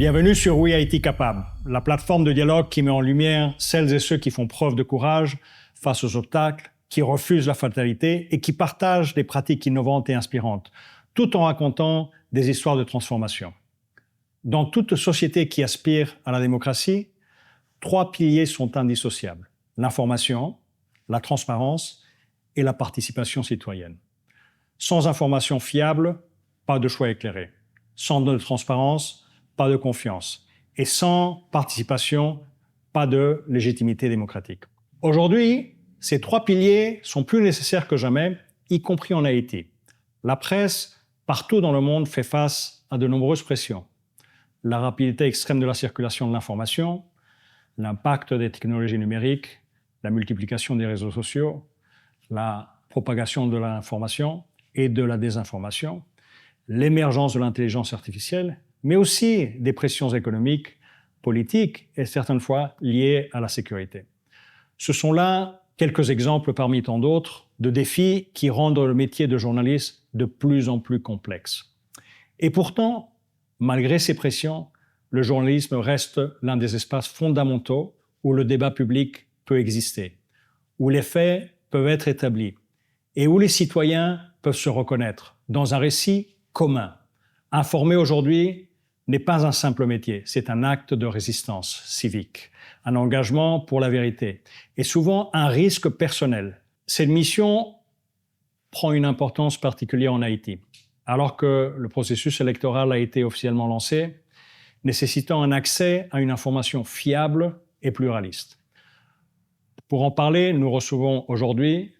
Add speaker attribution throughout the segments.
Speaker 1: Bienvenue sur We Haïti Capable, la plateforme de dialogue qui met en lumière celles et ceux qui font preuve de courage face aux obstacles, qui refusent la fatalité et qui partagent des pratiques innovantes et inspirantes, tout en racontant des histoires de transformation. Dans toute société qui aspire à la démocratie, 3 piliers sont indissociables: l'information, la transparence et la participation citoyenne. Sans information fiable, pas de choix éclairé. Sans de transparence, pas de confiance. Et sans participation, pas de légitimité démocratique. Aujourd'hui, ces 3 piliers sont plus nécessaires que jamais, y compris en Haïti. La presse, partout dans le monde, fait face à de nombreuses pressions. La rapidité extrême de la circulation de l'information, l'impact des technologies numériques, la multiplication des réseaux sociaux, la propagation de l'information et de la désinformation, l'émergence de l'intelligence artificielle, mais aussi des pressions économiques, politiques et certaines fois liées à la sécurité. Ce sont là quelques exemples parmi tant d'autres de défis qui rendent le métier de journaliste de plus en plus complexe. Et pourtant, malgré ces pressions, le journalisme reste l'un des espaces fondamentaux où le débat public peut exister, où les faits peuvent être établis et où les citoyens peuvent se reconnaître dans un récit commun. Informer aujourd'hui n'est pas un simple métier, c'est un acte de résistance civique, un engagement pour la vérité et souvent un risque personnel. Cette mission prend une importance particulière en Haïti. Alors que le processus électoral a été officiellement lancé, nécessitant un accès à une information fiable et pluraliste. Pour en parler, nous recevons aujourd'hui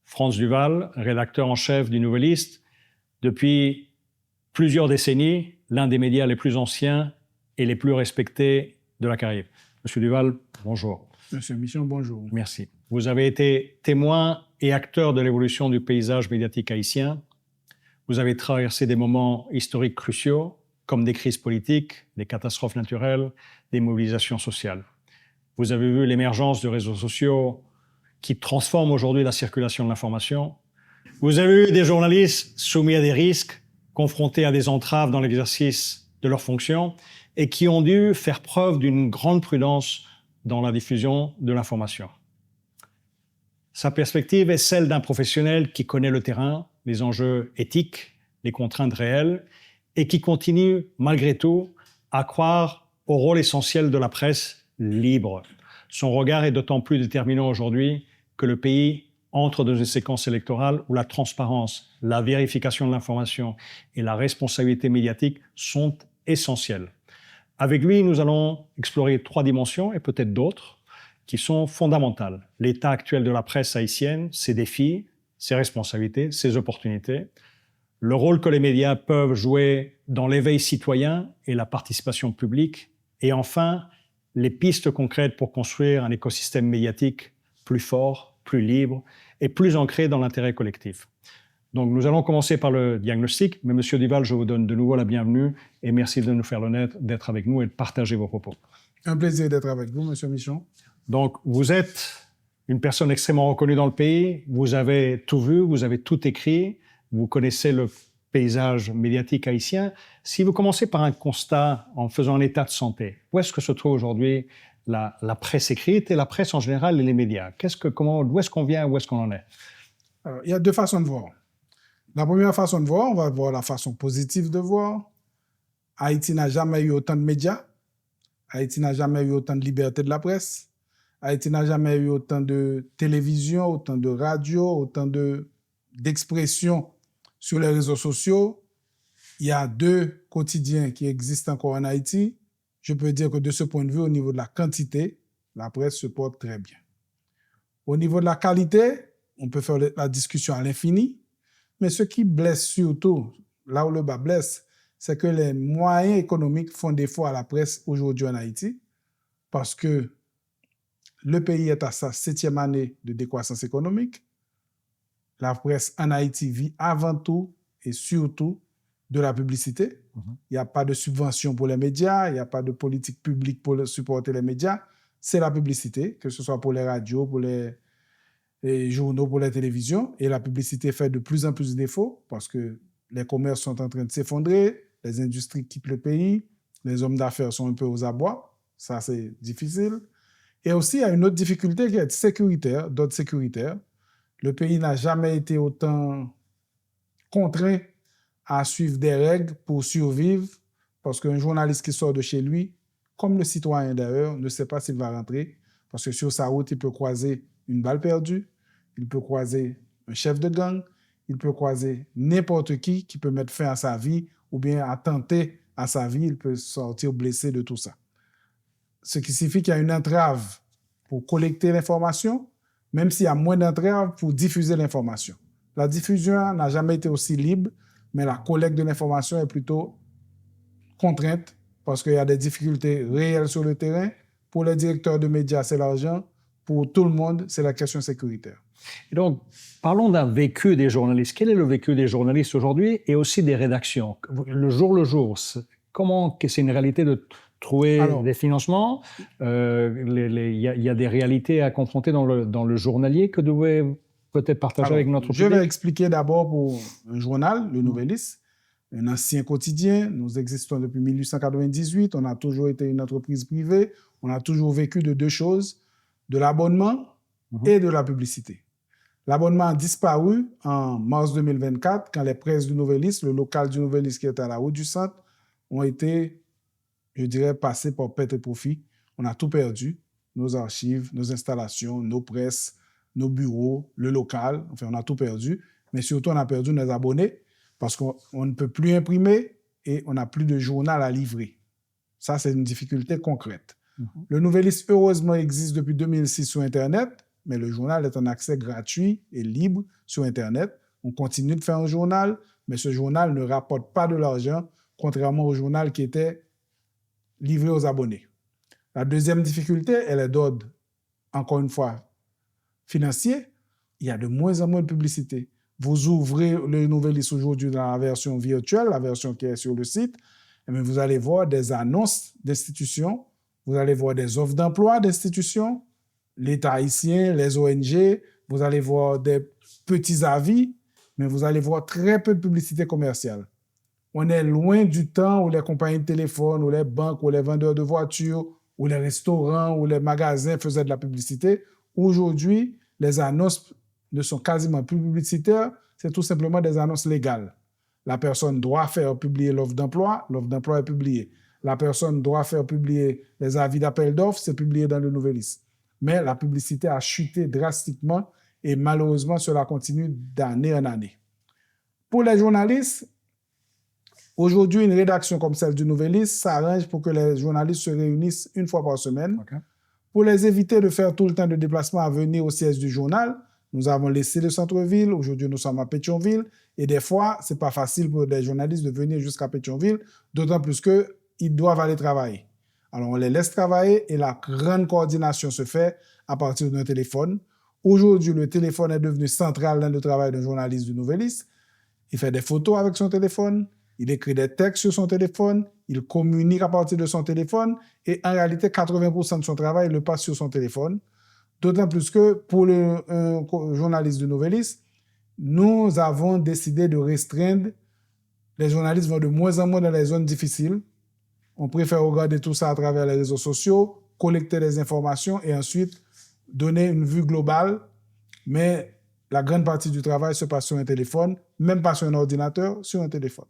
Speaker 1: Frantz Duval, rédacteur en chef du Nouvelliste, depuis plusieurs décennies, l'un des médias les plus anciens et les plus respectés de la Caraïbe. Monsieur Duval, bonjour.
Speaker 2: Monsieur Michon, bonjour.
Speaker 1: Merci. Vous avez été témoin et acteur de l'évolution du paysage médiatique haïtien. Vous avez traversé des moments historiques cruciaux, comme des crises politiques, des catastrophes naturelles, des mobilisations sociales. Vous avez vu l'émergence de réseaux sociaux qui transforment aujourd'hui la circulation de l'information. Vous avez eu des journalistes soumis à des risques, confrontés à des entraves dans l'exercice de leurs fonctions et qui ont dû faire preuve d'une grande prudence dans la diffusion de l'information. Sa perspective est celle d'un professionnel qui connaît le terrain, les enjeux éthiques, les contraintes réelles et qui continue, malgré tout, à croire au rôle essentiel de la presse libre. Son regard est d'autant plus déterminant aujourd'hui que le pays entre dans une séquence électorale où la transparence, la vérification de l'information et la responsabilité médiatique sont essentielles. Avec lui, nous allons explorer 3 dimensions et peut-être d'autres qui sont fondamentales. L'état actuel de la presse haïtienne, ses défis, ses responsabilités, ses opportunités, le rôle que les médias peuvent jouer dans l'éveil citoyen et la participation publique, et enfin, les pistes concrètes pour construire un écosystème médiatique plus fort, plus libre et plus ancré dans l'intérêt collectif. Donc nous allons commencer par le diagnostic, mais Monsieur Duval, je vous donne de nouveau la bienvenue et merci de nous faire l'honneur d'être avec nous et de partager vos propos.
Speaker 2: Un plaisir d'être avec vous, Monsieur Michon.
Speaker 1: Donc vous êtes une personne extrêmement reconnue dans le pays, vous avez tout vu, vous avez tout écrit, vous connaissez le paysage médiatique haïtien. Si vous commencez par un constat en faisant un état de santé, où est-ce que se trouve aujourd'hui la presse écrite et la presse en général et les médias? D'où est-ce qu'on vient, où est-ce qu'on en est?
Speaker 2: Alors, il y a 2 façons de voir. La première façon de voir, on va voir la façon positive de voir. Haïti n'a jamais eu autant de médias. Haïti n'a jamais eu autant de liberté de la presse. Haïti n'a jamais eu autant de télévision, autant de radio, autant d'expression sur les réseaux sociaux. Il y a 2 quotidiens qui existent encore en Haïti. Je peux dire que de ce point de vue, au niveau de la quantité, la presse se porte très bien. Au niveau de la qualité, on peut faire la discussion à l'infini, mais ce qui blesse surtout, là où le bas blesse, c'est que les moyens économiques font défaut à la presse aujourd'hui en Haïti, parce que le pays est à sa 7e année de décroissance économique. La presse en Haïti vit avant tout et surtout de la publicité. Il n'y a pas de subvention pour les médias, il n'y a pas de politique publique pour supporter les médias. C'est la publicité, que ce soit pour les radios, pour les journaux, pour les télévisions. Et la publicité fait de plus en plus défaut parce que les commerces sont en train de s'effondrer, les industries quittent le pays, Les hommes d'affaires sont un peu aux abois. Ça, c'est difficile. Et aussi, il y a une autre difficulté qui est sécuritaire, d'ordre sécuritaire. Le pays n'a jamais été autant contraint à suivre des règles pour survivre, parce qu'un journaliste qui sort de chez lui, comme le citoyen d'ailleurs, ne sait pas s'il va rentrer, parce que sur sa route, il peut croiser une balle perdue, il peut croiser un chef de gang, il peut croiser n'importe qui peut mettre fin à sa vie ou bien attenter à sa vie, il peut sortir blessé de tout ça. Ce qui signifie qu'il y a une entrave pour collecter l'information, même s'il y a moins d'entraves pour diffuser l'information. La diffusion n'a jamais été aussi libre, mais la collecte de l'information est plutôt contrainte parce qu'il y a des difficultés réelles sur le terrain. Pour les directeurs de médias, c'est l'argent. Pour tout le monde, c'est la question sécuritaire.
Speaker 1: Et donc, parlons d'un vécu des journalistes. Quel est le vécu des journalistes aujourd'hui et aussi des rédactions? Le jour, comment c'est une réalité de trouver des financements? Il y a des réalités à confronter dans le journalier que vous devez peut-être partager avec notre public.
Speaker 2: Je vais expliquer d'abord pour un journal, le Nouvelliste, un ancien quotidien. Nous existons depuis 1898. On a toujours été une entreprise privée. On a toujours vécu de deux choses, de l'abonnement et de la publicité. L'abonnement a disparu en mars 2024 quand les presses du Nouvelliste, le local du Nouvelliste qui était à la route du centre, ont été, je dirais, passés par perte et profit. On a tout perdu, nos archives, nos installations, nos presses, nos bureaux, le local, enfin on a tout perdu, mais surtout on a perdu nos abonnés parce qu'on ne peut plus imprimer et on n'a plus de journal à livrer. Ça, c'est une difficulté concrète. Le Nouvelliste, heureusement, existe depuis 2006 sur Internet, mais le journal est en accès gratuit et libre sur Internet. On continue de faire un journal, mais ce journal ne rapporte pas de l'argent, contrairement au journal qui était livré aux abonnés. La deuxième difficulté, elle est d'ordre, encore une fois, financier. Il y a de moins en moins de publicité. Vous ouvrez le Nouvelliste aujourd'hui dans la version virtuelle, la version qui est sur le site, et bien vous allez voir des annonces d'institutions, vous allez voir des offres d'emploi d'institutions, l'État haïtien, les ONG, vous allez voir des petits avis, mais vous allez voir très peu de publicité commerciale. On est loin du temps où les compagnies de téléphone, ou les banques, ou les vendeurs de voitures, ou les restaurants, ou les magasins faisaient de la publicité. Aujourd'hui, les annonces ne sont quasiment plus publicitaires, c'est tout simplement des annonces légales. La personne doit faire publier l'offre d'emploi est publiée. La personne doit faire publier les avis d'appel d'offres, c'est publié dans le Nouvelliste. Mais la publicité a chuté drastiquement et malheureusement, cela continue d'année en année. Pour les journalistes, aujourd'hui, une rédaction comme celle du Nouvelliste s'arrange pour que les journalistes se réunissent une fois par semaine. Okay. Pour les éviter de faire tout le temps de déplacement à venir au siège du journal, nous avons laissé le centre-ville. Aujourd'hui, nous sommes à Pétionville. Et des fois, ce n'est pas facile pour des journalistes de venir jusqu'à Pétionville, d'autant plus qu'ils doivent aller travailler. Alors, on les laisse travailler et la grande coordination se fait à partir d'un téléphone. Aujourd'hui, le téléphone est devenu central dans le travail d'un journaliste du Nouvelliste. Il fait des photos avec son téléphone, il écrit des textes sur son téléphone, il communique à partir de son téléphone et en réalité, 80% de son travail le passe sur son téléphone. D'autant plus que pour un journaliste du Nouvelliste, nous avons décidé de restreindre. Les journalistes vont de moins en moins dans les zones difficiles. On préfère regarder tout ça à travers les réseaux sociaux, collecter des informations et ensuite donner une vue globale. Mais la grande partie du travail se passe sur un téléphone, même pas sur un ordinateur, sur un téléphone.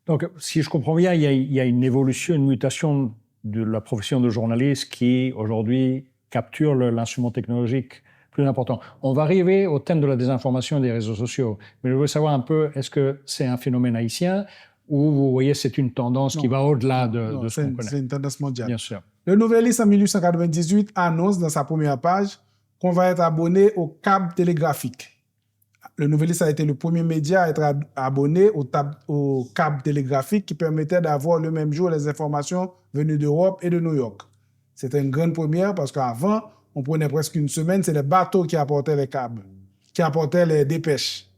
Speaker 1: Donc, si je comprends bien, il y a une évolution, une mutation de la profession de journaliste qui, aujourd'hui, capture l'instrument technologique plus important. On va arriver au thème de la désinformation et des réseaux sociaux. Mais je veux savoir un peu, est-ce que c'est un phénomène haïtien ou vous voyez c'est une tendance qui va au-delà de ce qu'on connaît?
Speaker 2: C'est une tendance mondiale.
Speaker 1: Bien sûr.
Speaker 2: Le Nouvelliste, en 1898, annonce dans sa première page qu'on va être abonné au câble télégraphique. Le Nouvelliste a été le premier média à être abonné au câble télégraphique qui permettait d'avoir le même jour les informations venues d'Europe et de New York. C'était une grande première parce qu'avant, on prenait presque une semaine, c'est les bateaux qui apportaient les câbles, qui apportaient les dépêches.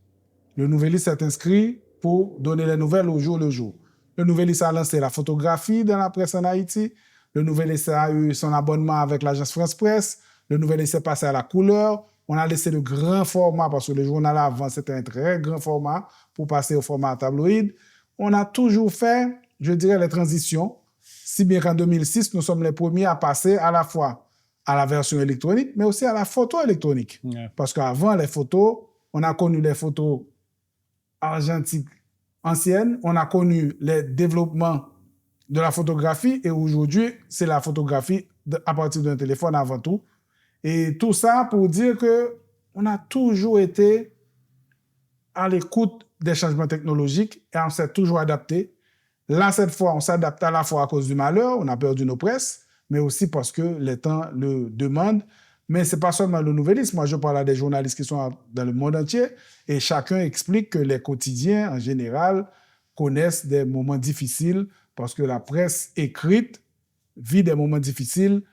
Speaker 2: Le Nouvelliste s'est inscrit pour donner les nouvelles au jour le jour. Le Nouvelliste a lancé la photographie dans la presse en Haïti. Le Nouvelliste a eu son abonnement avec l'agence France Presse. Le Nouvelliste est passé à la couleur. On a laissé le grand format parce que le journal avant, c'était un très grand format pour passer au format tabloïd. On a toujours fait, je dirais, les transitions Si bien qu'en 2006, nous sommes les premiers à passer à la fois à la version électronique, mais aussi à la photo électronique.
Speaker 1: Yeah.
Speaker 2: Parce qu'avant, les photos, on a connu les photos argentiques anciennes, on a connu les développements de la photographie, et aujourd'hui, c'est la photographie à partir d'un téléphone avant tout. Et tout ça pour dire que on a toujours été à l'écoute des changements technologiques et on s'est toujours adapté. Là, cette fois, on s'adapte à la fois à cause du malheur, on a perdu nos presses, mais aussi parce que les temps le demandent. Mais ce n'est pas seulement le nouvellisme. Moi, je parle à des journalistes qui sont dans le monde entier et chacun explique que les quotidiens, en général, connaissent des moments difficiles parce que la presse écrite vit des moments difficiles.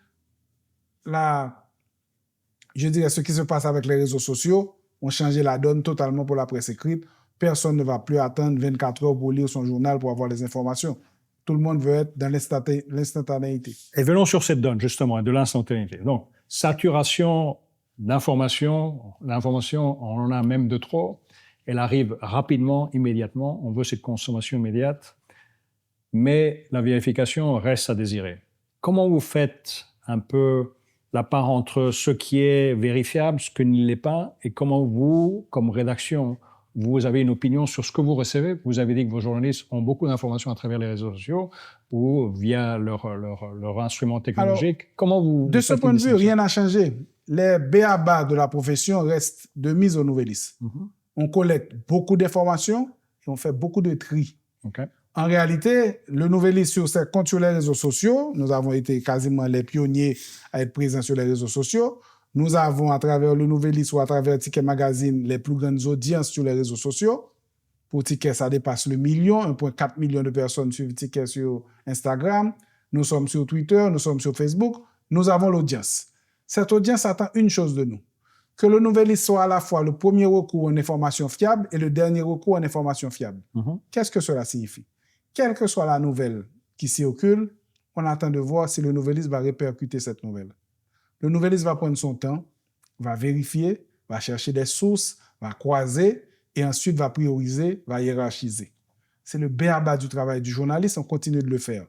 Speaker 2: Je dirais, ce qui se passe avec les réseaux sociaux ont changé la donne totalement pour la presse écrite. Personne ne va plus attendre 24 heures pour lire son journal pour avoir les informations. Tout le monde veut être dans l'instantanéité.
Speaker 1: Et venons sur cette donne, justement, de l'instantanéité. Donc, saturation d'informations, l'information, on en a même de trop. Elle arrive rapidement, immédiatement. On veut cette consommation immédiate. Mais la vérification reste à désirer. Comment vous faites un peu la part entre ce qui est vérifiable, ce qui ne l'est pas, et comment vous, comme rédaction, vous avez une opinion sur ce que vous recevez? Vous avez dit que vos journalistes ont beaucoup d'informations à travers les réseaux sociaux ou via leur instrument technologique. Alors, comment vous...
Speaker 2: De ce point de vue, rien n'a changé. Les b.a.-ba de la profession restent de mise au nouvellisme. On collecte beaucoup d'informations et on fait beaucoup de tri.
Speaker 1: Okay.
Speaker 2: En réalité, le nouvellisme sur ses comptes sur les réseaux sociaux, nous avons été quasiment les pionniers à être présents sur les réseaux sociaux. Nous avons, à travers le nouvellisme ou à travers Ticket Magazine, les plus grandes audiences sur les réseaux sociaux. Pour Ticket, ça dépasse le million. 1,4 million de personnes suivent Ticket sur Instagram. Nous sommes sur Twitter, nous sommes sur Facebook. Nous avons l'audience. Cette audience attend une chose de nous, que le nouvellisme soit à la fois le premier recours en information fiable et le dernier recours en information fiable. Qu'est-ce que cela signifie? Quelle que soit la nouvelle qui circule, on attend de voir si le nouvellisme va répercuter cette nouvelle. Le nouvellisme va prendre son temps, va vérifier, va chercher des sources, va croiser et ensuite va prioriser, va hiérarchiser. C'est le b.a.-ba du travail du journaliste, on continue de le faire.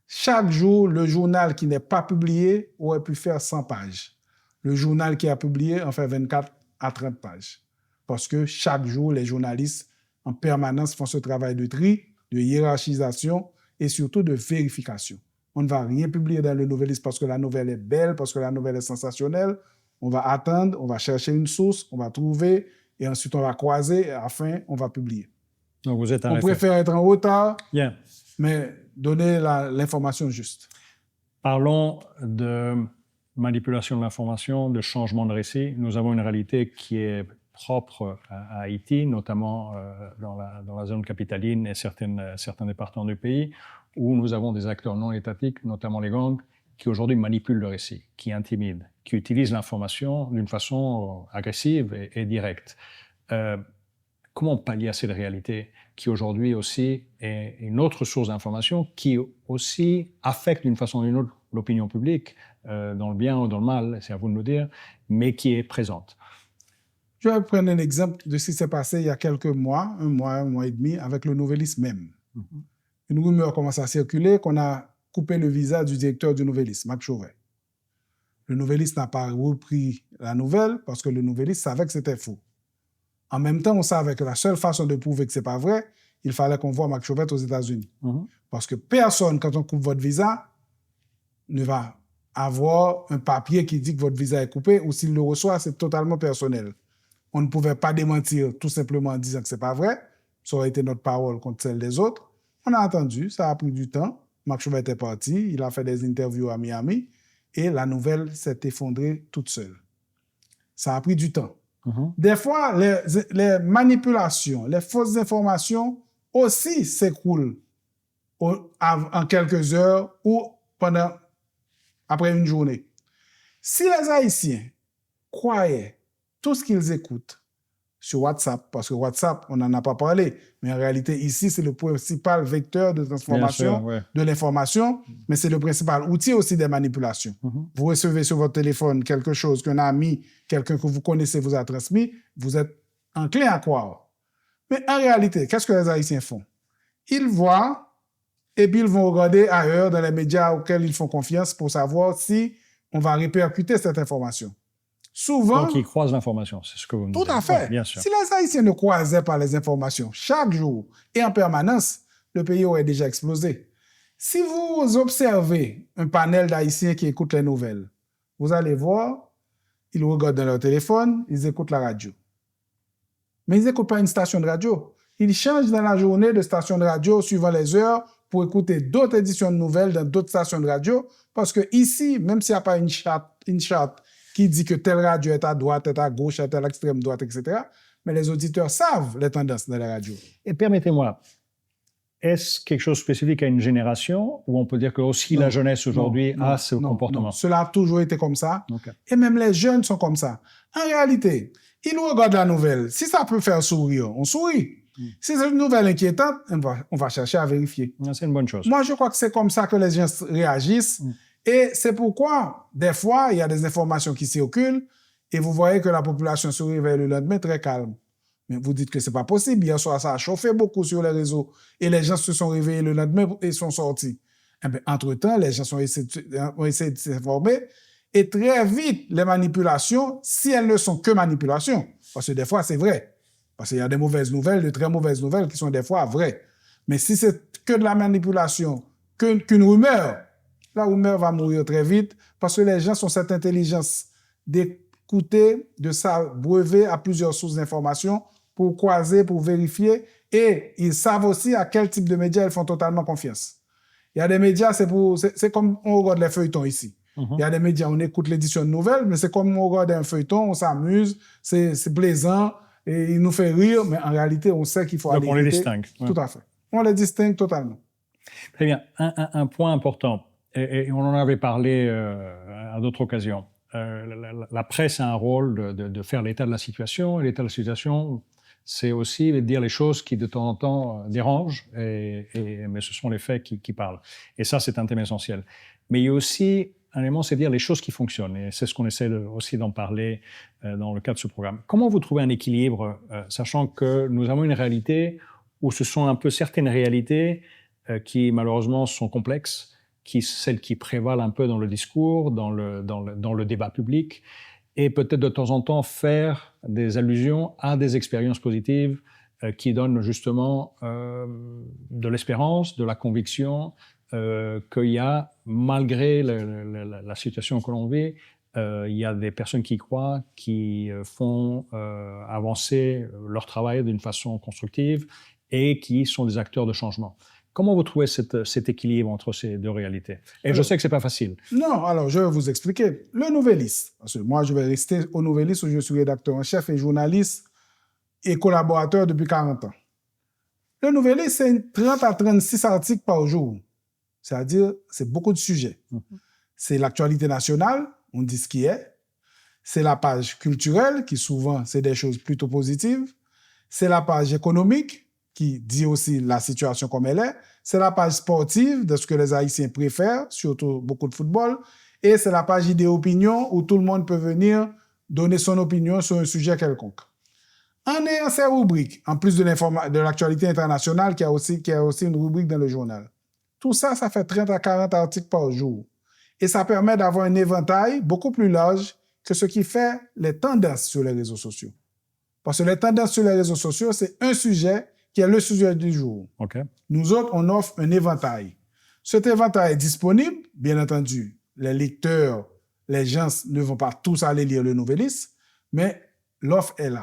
Speaker 2: Chaque jour, le journal qui n'est pas publié aurait pu faire 100 pages. Le journal qui a publié en fait 24 à 30 pages. Parce que chaque jour, les journalistes en permanence font ce travail de tri, de hiérarchisation et surtout de vérification. On ne va rien publier dans le nouvellisme parce que la nouvelle est belle, parce que la nouvelle est sensationnelle. On va attendre, on va chercher une source, on va trouver et ensuite on va croiser et enfin on va publier.
Speaker 1: Donc vous êtes
Speaker 2: on préfère être en retard,
Speaker 1: yeah,
Speaker 2: mais donner l'information juste.
Speaker 1: Parlons de manipulation de l'information, de changement de récit. Nous avons une réalité qui est propre à Haïti, notamment dans la zone capitaline et certains départements du pays, où nous avons des acteurs non étatiques, notamment les gangs, qui aujourd'hui manipulent le récit, qui intimident, qui utilisent l'information d'une façon agressive et directe. Comment pallier à cette réalité qui aujourd'hui aussi est une autre source d'information qui aussi affecte d'une façon ou d'une autre l'opinion publique, dans le bien ou dans le mal, c'est à vous de nous dire, mais qui est présente?
Speaker 2: Je vais prendre un exemple de ce qui s'est passé il y a quelques mois, un mois et demi, avec le nouvellisme même. Une rumeur commence à circuler qu'on a coupé le visa du directeur du nouvellisme, Marc Chauvet. Le nouvellisme n'a pas repris la nouvelle parce que le nouvellisme savait que c'était faux. En même temps, on savait que la seule façon de prouver que ce n'est pas vrai, il fallait qu'on voie Marc Chauvet aux États-Unis. Parce que personne, quand on coupe votre visa, ne va avoir un papier qui dit que votre visa est coupé ou s'il le reçoit, c'est totalement personnel. On ne pouvait pas démentir tout simplement en disant que ce n'est pas vrai. Ça aurait été notre parole contre celle des autres. On a attendu, ça a pris du temps. Marc Chauvet était parti, il a fait des interviews à Miami et la nouvelle s'est effondrée toute seule. Ça a pris du temps. Des fois, les manipulations, les fausses informations aussi s'écroulent en quelques heures ou après une journée. Si les Haïtiens croyaient tout ce qu'ils écoutent sur WhatsApp, parce que WhatsApp, on n'en a pas parlé, mais en réalité, ici, c'est le principal vecteur de transformation de l'information, mais c'est le principal outil aussi des manipulations. Vous recevez sur votre téléphone quelque chose qu'un ami, quelqu'un que vous connaissez vous a transmis, vous êtes enclin à croire. Mais en réalité, qu'est-ce que les Haïtiens font? Ils voient et puis ils vont regarder ailleurs dans les médias auxquels ils font confiance pour savoir si on va répercuter cette information. Souvent...
Speaker 1: Donc, ils croisent l'information, c'est ce que vous me dites.
Speaker 2: Tout à fait.
Speaker 1: Ouais, bien sûr.
Speaker 2: Si les Haïtiens ne croisaient pas les informations chaque jour et en permanence, le pays aurait déjà explosé. Si vous observez un panel d'Haïtiens qui écoutent les nouvelles, vous allez voir, ils regardent dans leur téléphone, ils écoutent la radio. Mais ils n'écoutent pas une station de radio. Ils changent dans la journée de station de radio suivant les heures pour écouter d'autres éditions de nouvelles dans d'autres stations de radio. Parce que ici, même s'il n'y a pas une charte qui dit que telle radio est à droite, est à gauche, est à l'extrême droite, etc., mais les auditeurs savent les tendances de la radio.
Speaker 1: Et permettez-moi, est-ce quelque chose spécifique à une génération ou on peut dire que aussi la jeunesse aujourd'hui a ce comportement?
Speaker 2: Non, cela a toujours été comme ça.
Speaker 1: Okay.
Speaker 2: Et même les jeunes sont comme ça. En réalité, ils regardent la nouvelle. Si ça peut faire sourire, on sourit. Si c'est une nouvelle inquiétante, on va chercher à vérifier.
Speaker 1: C'est une bonne chose.
Speaker 2: Moi, je crois que c'est comme ça que les gens réagissent. Et c'est pourquoi, des fois, il y a des informations qui circulent et vous voyez que la population se réveille le lendemain très calme. Mais vous dites que c'est pas possible. Hier soir, ça a chauffé beaucoup sur les réseaux et les gens se sont réveillés le lendemain et sont sortis. Eh bien, entre-temps, les gens ont essayé de s'informer et très vite, les manipulations, si elles ne sont que manipulations, parce que des fois, c'est vrai. Parce qu'il y a des mauvaises nouvelles, de très mauvaises nouvelles qui sont des fois vraies. Mais si c'est que de la manipulation, qu'une rumeur, la rumeur va mourir très vite parce que les gens ont cette intelligence d'écouter, de s'abreuver à plusieurs sources d'informations pour croiser, pour vérifier, et ils savent aussi à quel type de médias ils font totalement confiance. Il y a des médias, c'est comme on regarde les feuilletons ici. Il y a des médias, on écoute l'édition de nouvelles, mais c'est comme on regarde un feuilleton, on s'amuse, c'est plaisant, et il nous fait rire, mais en réalité, on sait qu'il faut aller.
Speaker 1: Donc on les distingue.
Speaker 2: Tout à fait. On les distingue totalement.
Speaker 1: Très bien. Un point important, et on en avait parlé à d'autres occasions. La presse a un rôle de faire l'état de la situation, et l'état de la situation, c'est aussi de dire les choses qui de temps en temps dérangent, mais ce sont les faits qui parlent. Et ça, c'est un thème essentiel. Mais il y a aussi un élément, c'est de dire les choses qui fonctionnent. Et c'est ce qu'on essaie aussi d'en parler dans le cadre de ce programme. Comment vous trouvez un équilibre, sachant que nous avons une réalité où ce sont un peu certaines réalités qui, malheureusement, sont complexes, celles qui prévalent un peu dans le discours, dans le débat public, et peut-être de temps en temps faire des allusions à des expériences positives qui donnent justement de l'espérance, de la conviction, qu'il y a, malgré la situation que l'on vit, il y a des personnes qui croient, qui font avancer leur travail d'une façon constructive et qui sont des acteurs de changement. Comment vous trouvez cet équilibre entre ces deux réalités? Et alors, je sais que ce n'est pas facile.
Speaker 2: Non, alors je vais vous expliquer. Le Nouvelliste, parce que moi je vais rester au Nouvelliste où je suis rédacteur en chef et journaliste et collaborateur depuis 40 ans. Le Nouvelliste, c'est 30 à 36 articles par jour. C'est-à-dire, c'est beaucoup de sujets. C'est l'actualité nationale, on dit ce qui est. C'est la page culturelle, qui souvent, c'est des choses plutôt positives. C'est la page économique, qui dit aussi la situation comme elle est. C'est la page sportive, de ce que les Haïtiens préfèrent, surtout beaucoup de football. Et c'est la page idée-opinion, où tout le monde peut venir donner son opinion sur un sujet quelconque. En ayant ces rubriques, en plus de l'actualité internationale, qui a aussi une rubrique dans le journal, tout ça, ça fait 30 à 40 articles par jour. Et ça permet d'avoir un éventail beaucoup plus large que ce qui fait les tendances sur les réseaux sociaux. Parce que les tendances sur les réseaux sociaux, c'est un sujet qui est le sujet du jour.
Speaker 1: Okay.
Speaker 2: Nous autres, on offre un éventail. Cet éventail est disponible, bien entendu. Les lecteurs, les gens ne vont pas tous aller lire le Nouvelliste, mais l'offre est là.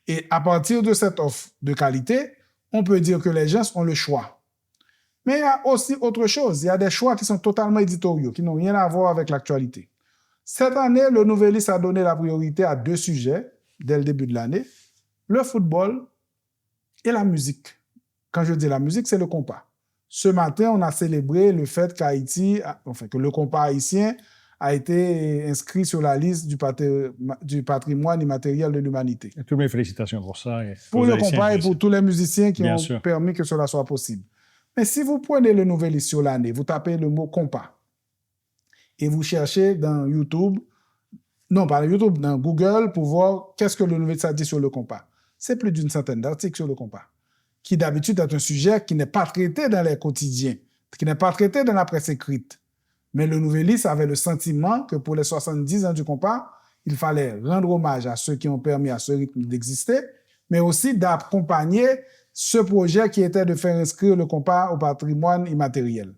Speaker 2: Et à partir de cette offre de qualité, on peut dire que les gens ont le choix. Mais il y a aussi autre chose. Il y a des choix qui sont totalement éditoriaux, qui n'ont rien à voir avec l'actualité. Cette année, le Nouvelliste a donné la priorité à 2 sujets dès le début de l'année. Le football et la musique. Quand je dis la musique, c'est le compas. Ce matin, on a célébré le fait que le compas haïtien a été inscrit sur la liste du patrimoine immatériel de l'humanité.
Speaker 1: Toutes mes félicitations pour ça.
Speaker 2: Pour le compas et pour tous les musiciens qui ont permis que cela soit possible. Mais si vous prenez le Nouvelliste sur l'année, vous tapez le mot compas et vous cherchez dans YouTube, non pas YouTube, dans Google pour voir qu'est-ce que le Nouvelliste a dit sur le compas. C'est plus d'une centaine d'articles sur le compas, qui d'habitude est un sujet qui n'est pas traité dans les quotidiens, qui n'est pas traité dans la presse écrite. Mais le Nouvelliste avait le sentiment que pour les 70 ans du compas, il fallait rendre hommage à ceux qui ont permis à ce rythme d'exister, mais aussi d'accompagner ce projet qui était de faire inscrire le compas au patrimoine immatériel.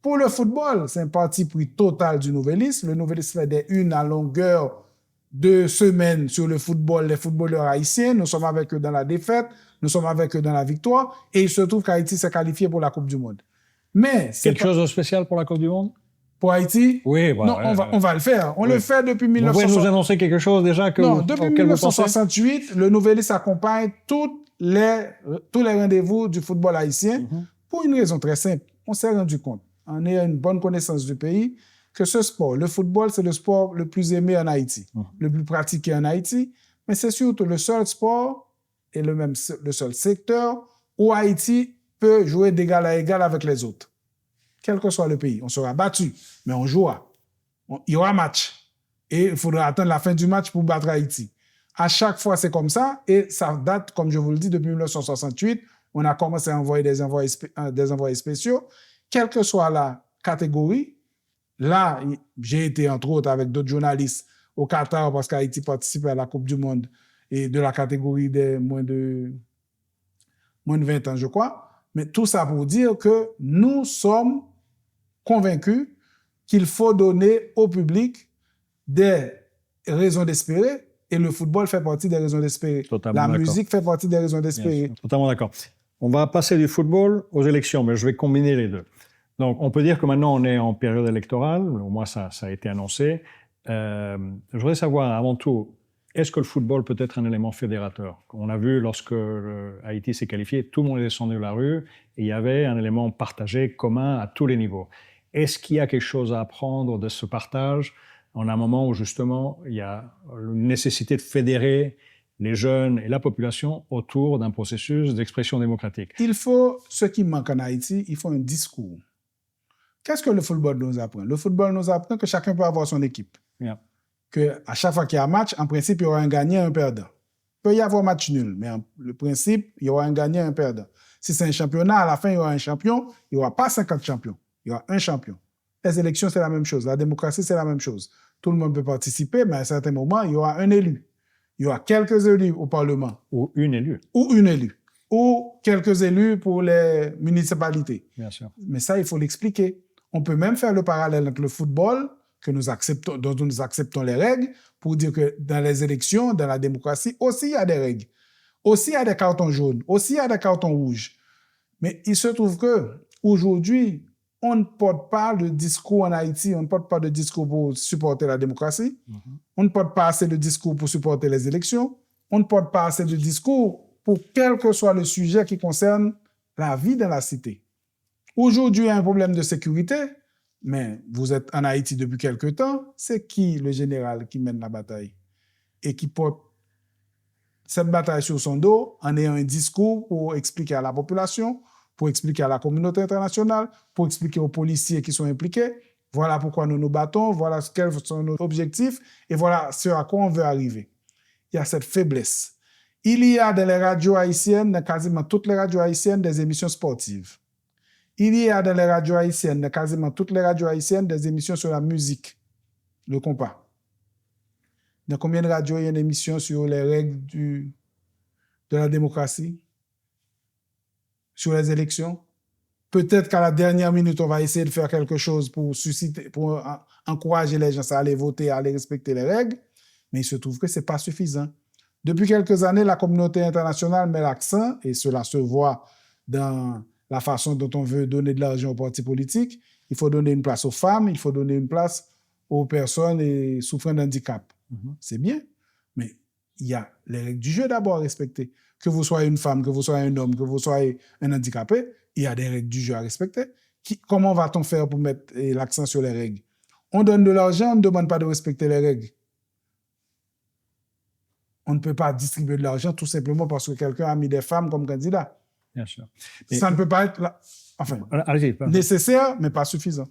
Speaker 2: Pour le football, c'est un parti pris total du Nouvelliste. Le Nouvelliste fait des unes à longueur de semaine sur le football, les footballeurs haïtiens. Nous sommes avec eux dans la défaite, nous sommes avec eux dans la victoire, et il se trouve qu'Haïti s'est qualifié pour la Coupe du Monde. Mais
Speaker 1: quelque chose de spécial pour la Coupe du Monde?
Speaker 2: Pour Haïti?
Speaker 1: Oui,
Speaker 2: non, on va le faire. On le fait depuis 1960.
Speaker 1: Vous pouvez nous annoncer quelque chose déjà
Speaker 2: Non, depuis 1968, le Nouvelliste accompagne tous les rendez-vous du football haïtien pour une raison très simple. On s'est rendu compte, en ayant une bonne connaissance du pays, que ce sport, le football, c'est le sport le plus aimé en Haïti, le plus pratiqué en Haïti, mais c'est surtout le seul sport et le seul secteur où Haïti peut jouer d'égal à égal avec les autres. Quel que soit le pays, on sera battu, mais on jouera. Il y aura match. Et il faudra attendre la fin du match pour battre Haïti. À chaque fois, c'est comme ça. Et ça date, comme je vous le dis, depuis 1968. On a commencé à envoyer des envoyés spéciaux. Quelle que soit la catégorie, là, j'ai été, entre autres, avec d'autres journalistes au Qatar parce qu'Haïti participait à la Coupe du Monde et de la catégorie des moins de 20 ans, je crois. Mais tout ça pour dire que nous sommes convaincus qu'il faut donner au public des raisons d'espérer, et le football fait partie des raisons d'espérer. La musique fait partie des raisons d'espérer.
Speaker 1: Totalement d'accord. On va passer du football aux élections, mais je vais combiner les deux. Donc, on peut dire que maintenant, on est en période électorale, au moins ça a été annoncé. Je voudrais savoir, avant tout, est-ce que le football peut être un élément fédérateur? On a vu, lorsque Haïti s'est qualifié, tout le monde est descendu de la rue, et il y avait un élément partagé, commun à tous les niveaux. Est-ce qu'il y a quelque chose à apprendre de ce partage en un moment où, justement, il y a une nécessité de fédérer les jeunes et la population autour d'un processus d'expression démocratique?
Speaker 2: Ce qui manque en Haïti, il faut un discours. Qu'est-ce que le football nous apprend? Le football nous apprend que chacun peut avoir son équipe.
Speaker 1: Yeah.
Speaker 2: Qu'à chaque fois qu'il y a un match, en principe, il y aura un gagnant et un perdant. Il peut y avoir un match nul, mais le principe, il y aura un gagnant et un perdant. Si c'est un championnat, à la fin, il y aura un champion. Il n'y aura pas 50 champions. Il y aura un champion. Les élections, c'est la même chose. La démocratie, c'est la même chose. Tout le monde peut participer, mais à un certain moment, il y aura un élu. Il y aura quelques élus au Parlement.
Speaker 1: Ou une élue.
Speaker 2: Ou une élue. Ou quelques élus pour les municipalités.
Speaker 1: Bien sûr.
Speaker 2: Mais ça, il faut l'expliquer. On peut même faire le parallèle avec le football, dont nous acceptons les règles, pour dire que dans les élections, dans la démocratie, aussi il y a des règles. Aussi il y a des cartons jaunes. Aussi il y a des cartons rouges. Mais il se trouve qu'aujourd'hui, on ne porte pas le discours en Haïti, on ne porte pas de discours pour supporter la démocratie, on ne porte pas assez de discours pour supporter les élections, on ne porte pas assez de discours pour quel que soit le sujet qui concerne la vie dans la cité. Aujourd'hui, il y a un problème de sécurité, mais vous êtes en Haïti depuis quelque temps, c'est qui le général qui mène la bataille et qui porte cette bataille sur son dos en ayant un discours pour expliquer à la population, pour expliquer à la communauté internationale, pour expliquer aux policiers qui sont impliqués, voilà pourquoi nous nous battons, voilà quels sont nos objectifs et voilà ce à quoi on veut arriver. Il y a cette faiblesse. Il y a dans les radios haïtiennes, dans quasiment toutes les radios haïtiennes, des émissions sportives. Il y a dans les radios haïtiennes, dans quasiment toutes les radios haïtiennes, des émissions sur la musique, le compas. Dans combien de radios il y a une émission sur les règles de la démocratie? Sur les élections? Peut-être qu'à la dernière minute, on va essayer de faire quelque chose pour encourager les gens à aller voter, à aller respecter les règles, mais il se trouve que ce n'est pas suffisant. Depuis quelques années, la communauté internationale met l'accent, et cela se voit dans la façon dont on veut donner de l'argent aux partis politiques. Il faut donner une place aux femmes, il faut donner une place aux personnes souffrant d'handicap. C'est bien, mais il y a les règles du jeu d'abord à respecter. Que vous soyez une femme, que vous soyez un homme, que vous soyez un handicapé, il y a des règles du jeu à respecter. Comment va-t-on faire pour mettre l'accent sur les règles? On donne de l'argent, on ne demande pas de respecter les règles. On ne peut pas distribuer de l'argent tout simplement parce que quelqu'un a mis des femmes comme candidats.
Speaker 1: Bien sûr.
Speaker 2: Mais ça ne peut pas être nécessaire, mais pas suffisant.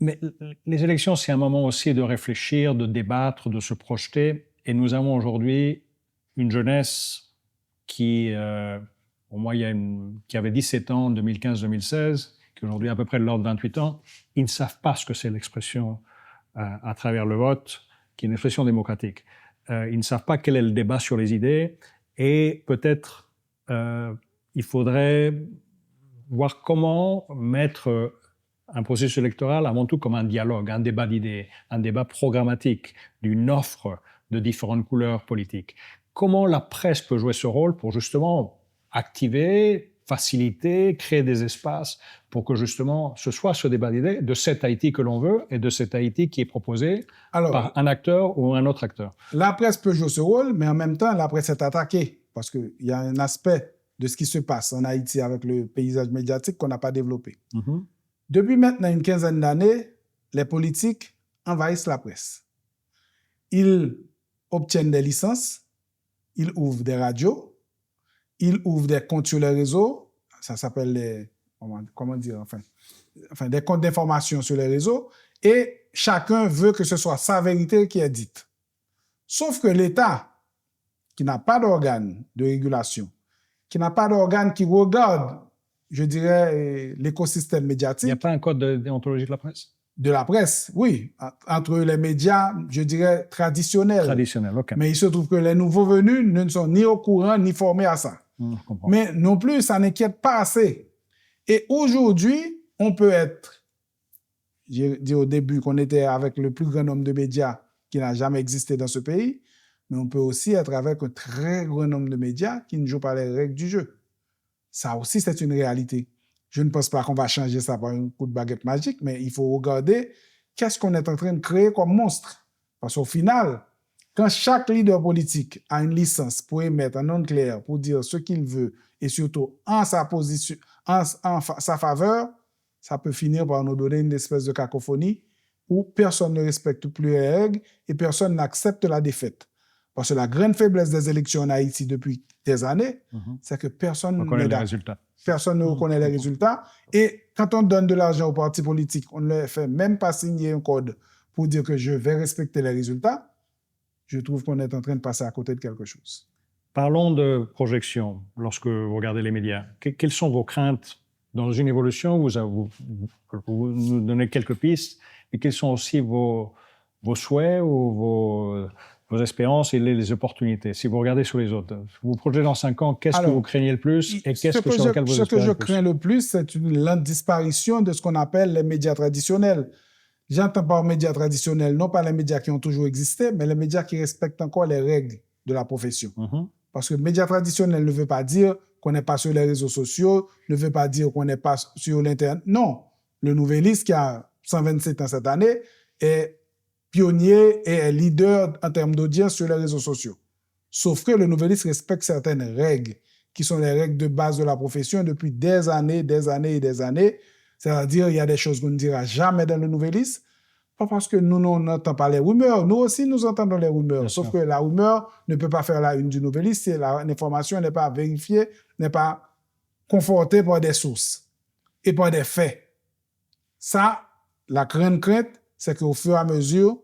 Speaker 1: Mais les élections, c'est un moment aussi de réfléchir, de débattre, de se projeter. Et nous avons aujourd'hui une jeunesse qui, au moins, qui avait 17 ans en 2015-2016, qui aujourd'hui a à peu près de l'ordre de 28 ans, ils ne savent pas ce que c'est l'expression à travers le vote, qui est une expression démocratique. Ils ne savent pas quel est le débat sur les idées et peut-être il faudrait voir comment mettre un processus électoral avant tout comme un dialogue, un débat d'idées, un débat programmatique d'une offre de différentes couleurs politiques. Comment la presse peut jouer ce rôle pour justement activer, faciliter, créer des espaces pour que justement ce soit ce débat d'idées de cet Haïti que l'on veut et de cet Haïti qui est proposé par un acteur ou un autre acteur?
Speaker 2: La presse peut jouer ce rôle, mais en même temps, la presse est attaquée parce qu'il y a un aspect de ce qui se passe en Haïti avec le paysage médiatique qu'on n'a pas développé.
Speaker 1: Mm-hmm.
Speaker 2: Depuis maintenant une quinzaine d'années, les politiques envahissent la presse. Ils obtiennent des licences, ils ouvrent des radios, ils ouvrent des comptes sur les réseaux, ça s'appelle les, comment dire, enfin des comptes d'information sur les réseaux, et chacun veut que ce soit sa vérité qui est dite. Sauf que l'État, qui n'a pas d'organe de régulation, qui n'a pas d'organe qui regarde, je dirais, l'écosystème médiatique. Il
Speaker 1: n'y a pas un code de déontologie de la presse?
Speaker 2: De la presse, oui. Entre les médias, je dirais, traditionnels.
Speaker 1: Traditionnels, OK.
Speaker 2: Mais il se trouve que les nouveaux venus ne sont ni au courant, ni formés à ça.
Speaker 1: Je comprends.
Speaker 2: Mais non plus, ça n'inquiète pas assez. Et aujourd'hui, on peut être, j'ai dit au début qu'on était avec le plus grand nombre de médias qui n'a jamais existé dans ce pays, mais on peut aussi être avec un très grand nombre de médias qui ne jouent pas les règles du jeu. Ça aussi, c'est une réalité. Je ne pense pas qu'on va changer ça par un coup de baguette magique, mais il faut regarder qu'est-ce qu'on est en train de créer comme monstre. Parce qu'au final, quand chaque leader politique a une licence pour émettre un nom clair, pour dire ce qu'il veut, et surtout en sa position, en sa faveur, ça peut finir par nous donner une espèce de cacophonie où personne ne respecte plus les règles et personne n'accepte la défaite. Parce que la grande faiblesse des élections en Haïti depuis des années, c'est que personne ne reconnaît les résultats. Et quand on donne de l'argent aux partis politiques, on ne leur fait même pas signer un code pour dire que je vais respecter les résultats. Je trouve qu'on est en train de passer à côté de quelque chose.
Speaker 1: Parlons de projection lorsque vous regardez les médias. Quelles sont vos craintes dans une évolution? Vous nous donnez quelques pistes. Et quels sont aussi vos souhaits ou vos espérances et les opportunités? Si vous regardez sur les autres, vous projetez dans 5 ans, qu'est-ce que vous craignez le plus et qu'est-ce sur lequel vous espérez le plus?
Speaker 2: Ce que je crains le plus, c'est une lente disparition de ce qu'on appelle les médias traditionnels. J'entends par médias traditionnels, non pas les médias qui ont toujours existé, mais les médias qui respectent encore les règles de la profession. Parce que médias traditionnels ne veut pas dire qu'on n'est pas sur les réseaux sociaux, ne veut pas dire qu'on n'est pas sur l'Internet. Non. Le Nouvelliste, qui a 127 ans cette année, est pionnier et est leader en termes d'audience sur les réseaux sociaux. Sauf que le Nouvelliste respecte certaines règles, qui sont les règles de base de la profession depuis des années. C'est-à-dire, il y a des choses qu'on ne dira jamais dans le Nouvelliste, pas parce que nous n'entendons pas les rumeurs. Nous aussi, nous entendons les rumeurs. Bien Sauf sûr. Que la rumeur ne peut pas faire la une du Nouvelliste si l'information n'est pas vérifiée, n'est pas confortée par des sources et par des faits. Ça, la grande crainte, c'est qu'au fur et à mesure,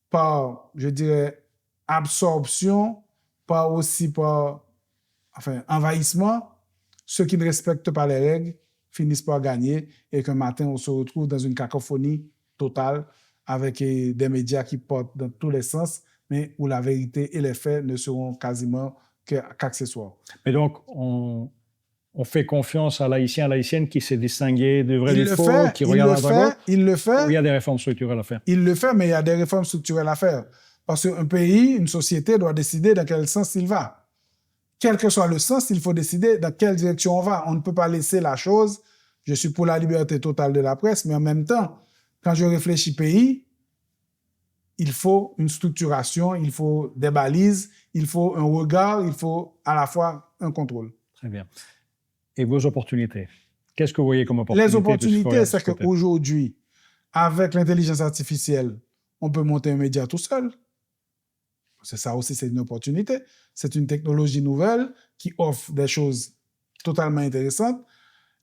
Speaker 2: par, je dirais, absorption, par envahissement, ceux qui ne respectent pas les règles finissent par gagner et qu'un matin, on se retrouve dans une cacophonie totale avec des médias qui portent dans tous les sens, mais où la vérité et les faits ne seront quasiment qu'accessoires.
Speaker 1: Mais donc, on fait confiance à l'haïtien, à l'haïtienne qui s'est distingué de vrai et de faux, qui regarde à droite.
Speaker 2: Il le fait.
Speaker 1: Ou il y a des réformes structurelles à faire?
Speaker 2: Il le fait, mais il y a des réformes structurelles à faire. Parce qu'un pays, une société doit décider dans quel sens il va. Quel que soit le sens, il faut décider dans quelle direction on va. On ne peut pas laisser la chose. Je suis pour la liberté totale de la presse, mais en même temps, quand je réfléchis pays, il faut une structuration, il faut des balises, il faut un regard, il faut à la fois un contrôle.
Speaker 1: Très bien. Et vos opportunités? Qu'est-ce que vous voyez comme opportunités?
Speaker 2: Les opportunités, c'est qu'aujourd'hui, avec l'intelligence artificielle, on peut monter un média tout seul. C'est ça aussi, c'est une opportunité. C'est une technologie nouvelle qui offre des choses totalement intéressantes.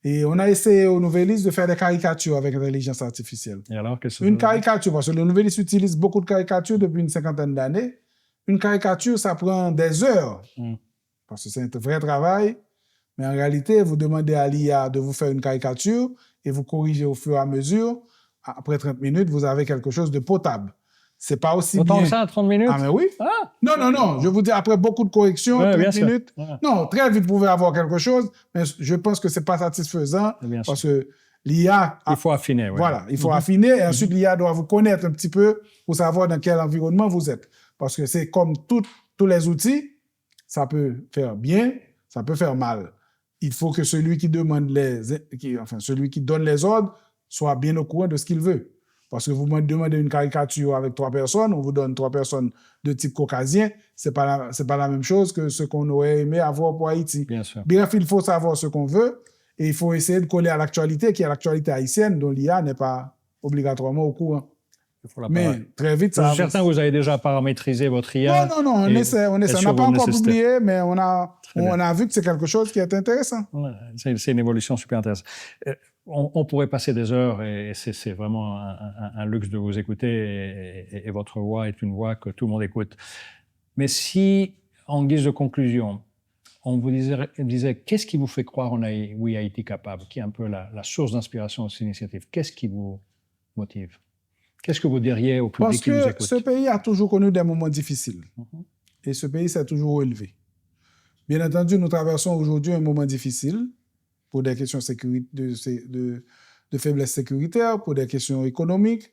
Speaker 2: Et on a essayé au Nouvelliste de faire des caricatures avec l'intelligence artificielle.
Speaker 1: Et alors, qu'est-ce que
Speaker 2: une caricature, parce que le Nouvelliste utilise beaucoup de caricatures depuis une 50aine d'années. Une caricature, ça prend des heures. Parce que c'est un vrai travail. Mais en réalité, vous demandez à l'IA de vous faire une caricature et vous corrigez au fur et à mesure. Après 30 minutes, vous avez quelque chose de potable. C'est pas aussi
Speaker 1: Autant
Speaker 2: bien.
Speaker 1: que ça, 30 minutes?
Speaker 2: Ah, mais oui.
Speaker 1: Ah,
Speaker 2: Non. Je vous dis, après beaucoup de corrections,
Speaker 1: ouais,
Speaker 2: 30
Speaker 1: bien sûr.
Speaker 2: minutes.
Speaker 1: Ouais.
Speaker 2: Non, très vite, vous pouvez avoir quelque chose, mais je pense que c'est pas satisfaisant
Speaker 1: Bien
Speaker 2: parce
Speaker 1: sûr.
Speaker 2: que l'IA...
Speaker 1: Il faut affiner. Ouais.
Speaker 2: Voilà, il faut affiner et ensuite l'IA doit vous connaître un petit peu pour savoir dans quel environnement vous êtes. Parce que c'est comme tous les outils, ça peut faire bien, ça peut faire mal. Il faut que celui qui donne les ordres soit bien au courant de ce qu'il veut. Parce que vous me demandez une caricature avec 3 personnes, on vous donne 3 personnes de type caucasien, c'est pas la même chose que ce qu'on aurait aimé avoir pour Haïti.
Speaker 1: Bien sûr.
Speaker 2: Bref, il faut savoir ce qu'on veut et il faut essayer de coller à l'actualité, qui est l'actualité haïtienne, dont l'IA n'est pas obligatoirement au courant. Mais très vite, ça
Speaker 1: avance. Certains, vous avez déjà paramétrisé votre IA.
Speaker 2: Non, on essaie. On n'a pas encore publié, mais on a vu que c'est quelque chose qui est intéressant.
Speaker 1: Ouais, c'est une évolution super intéressante. On pourrait passer des heures et c'est vraiment un luxe de vous écouter et votre voix est une voix que tout le monde écoute. Mais si, en guise de conclusion, on vous disait qu'est-ce qui vous fait croire en Oui Haïti Capable, qui est un peu la source d'inspiration de cette initiative, qu'est-ce qui vous motive? Qu'est-ce que vous diriez au public qui nous écoute?
Speaker 2: Parce que ce pays a toujours connu des moments difficiles. Et ce pays s'est toujours élevé. Bien entendu, nous traversons aujourd'hui un moment difficile pour des questions de faiblesse sécuritaire, pour des questions économiques,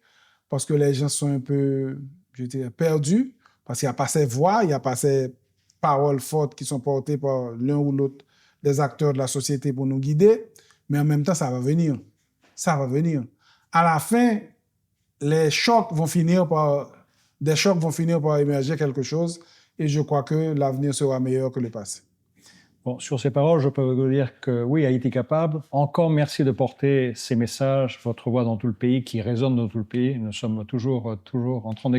Speaker 2: parce que les gens sont un peu, je dirais, perdus, parce qu'il n'y a pas ces voix, il n'y a pas ces paroles fortes qui sont portées par l'un ou l'autre des acteurs de la société pour nous guider. Mais en même temps, ça va venir. Ça va venir. À la fin, des chocs vont finir par émerger quelque chose et je crois que l'avenir sera meilleur que le passé.
Speaker 1: Bon, sur ces paroles, je peux vous dire que oui, Haïti Capable, encore merci de porter ces messages, votre voix dans tout le pays, qui résonne dans tout le pays. Nous sommes toujours en train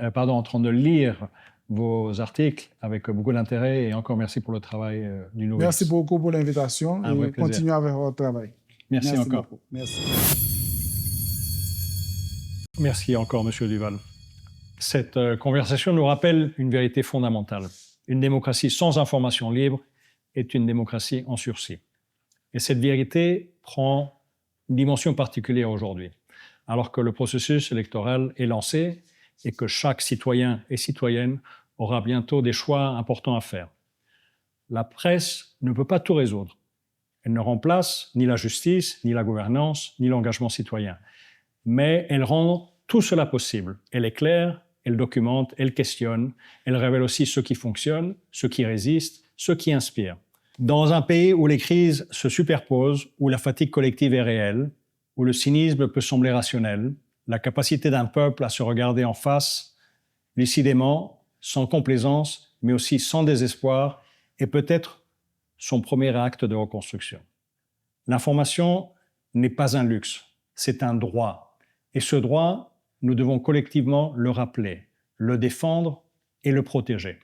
Speaker 1: en train de lire vos articles avec beaucoup d'intérêt et encore merci pour le travail du Nourris.
Speaker 2: Merci beaucoup pour l'invitation et continuez avec votre travail.
Speaker 1: Merci encore.
Speaker 2: Beaucoup. Merci.
Speaker 1: Merci encore, Monsieur Duval. Cette conversation nous rappelle une vérité fondamentale. Une démocratie sans information libre est une démocratie en sursis. Et cette vérité prend une dimension particulière aujourd'hui, alors que le processus électoral est lancé et que chaque citoyen et citoyenne aura bientôt des choix importants à faire. La presse ne peut pas tout résoudre. Elle ne remplace ni la justice, ni la gouvernance, ni l'engagement citoyen. Mais elle rend tout cela possible. Elle éclaire, elle documente, elle questionne, elle révèle aussi ce qui fonctionne, ce qui résiste, ce qui inspire. Dans un pays où les crises se superposent, où la fatigue collective est réelle, où le cynisme peut sembler rationnel, la capacité d'un peuple à se regarder en face, lucidément, sans complaisance, mais aussi sans désespoir, est peut-être son premier acte de reconstruction. L'information n'est pas un luxe, c'est un droit. Et ce droit, nous devons collectivement le rappeler, le défendre et le protéger.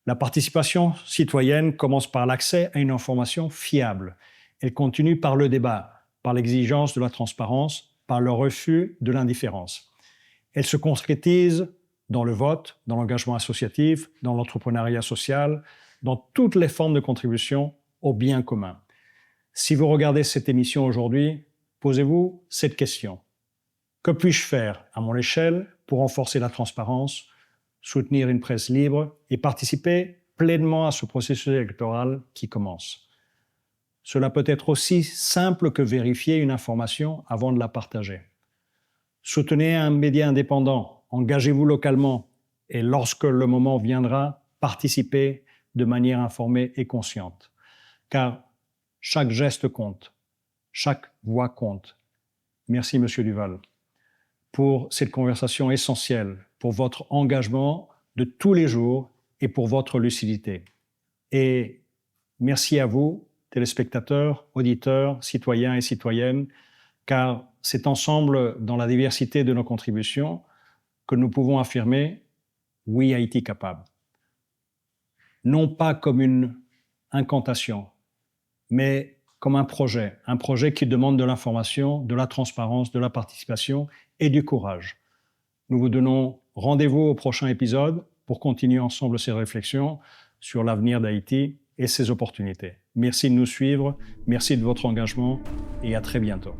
Speaker 1: La participation citoyenne commence par l'accès à une information fiable. Elle continue par le débat, par l'exigence de la transparence, par le refus de l'indifférence. Elle se concrétise dans le vote, dans l'engagement associatif, dans l'entrepreneuriat social, dans toutes les formes de contribution au bien commun. Si vous regardez cette émission aujourd'hui, posez-vous cette question. Que puis-je faire à mon échelle pour renforcer la transparence, soutenir une presse libre et participer pleinement à ce processus électoral qui commence? Cela peut être aussi simple que vérifier une information avant de la partager. Soutenez un média indépendant, engagez-vous localement et lorsque le moment viendra, participez de manière informée et consciente. Car chaque geste compte, chaque voix compte. Merci, Monsieur Duval, pour cette conversation essentielle, pour votre engagement de tous les jours et pour votre lucidité. Et merci à vous, téléspectateurs, auditeurs, citoyens et citoyennes, car c'est ensemble, dans la diversité de nos contributions, que nous pouvons affirmer « Oui, Haïti capable ». Non pas comme une incantation, mais comme un projet qui demande de l'information, de la transparence, de la participation et du courage. Nous vous donnons rendez-vous au prochain épisode pour continuer ensemble ces réflexions sur l'avenir d'Haïti et ses opportunités. Merci de nous suivre, merci de votre engagement et à très bientôt.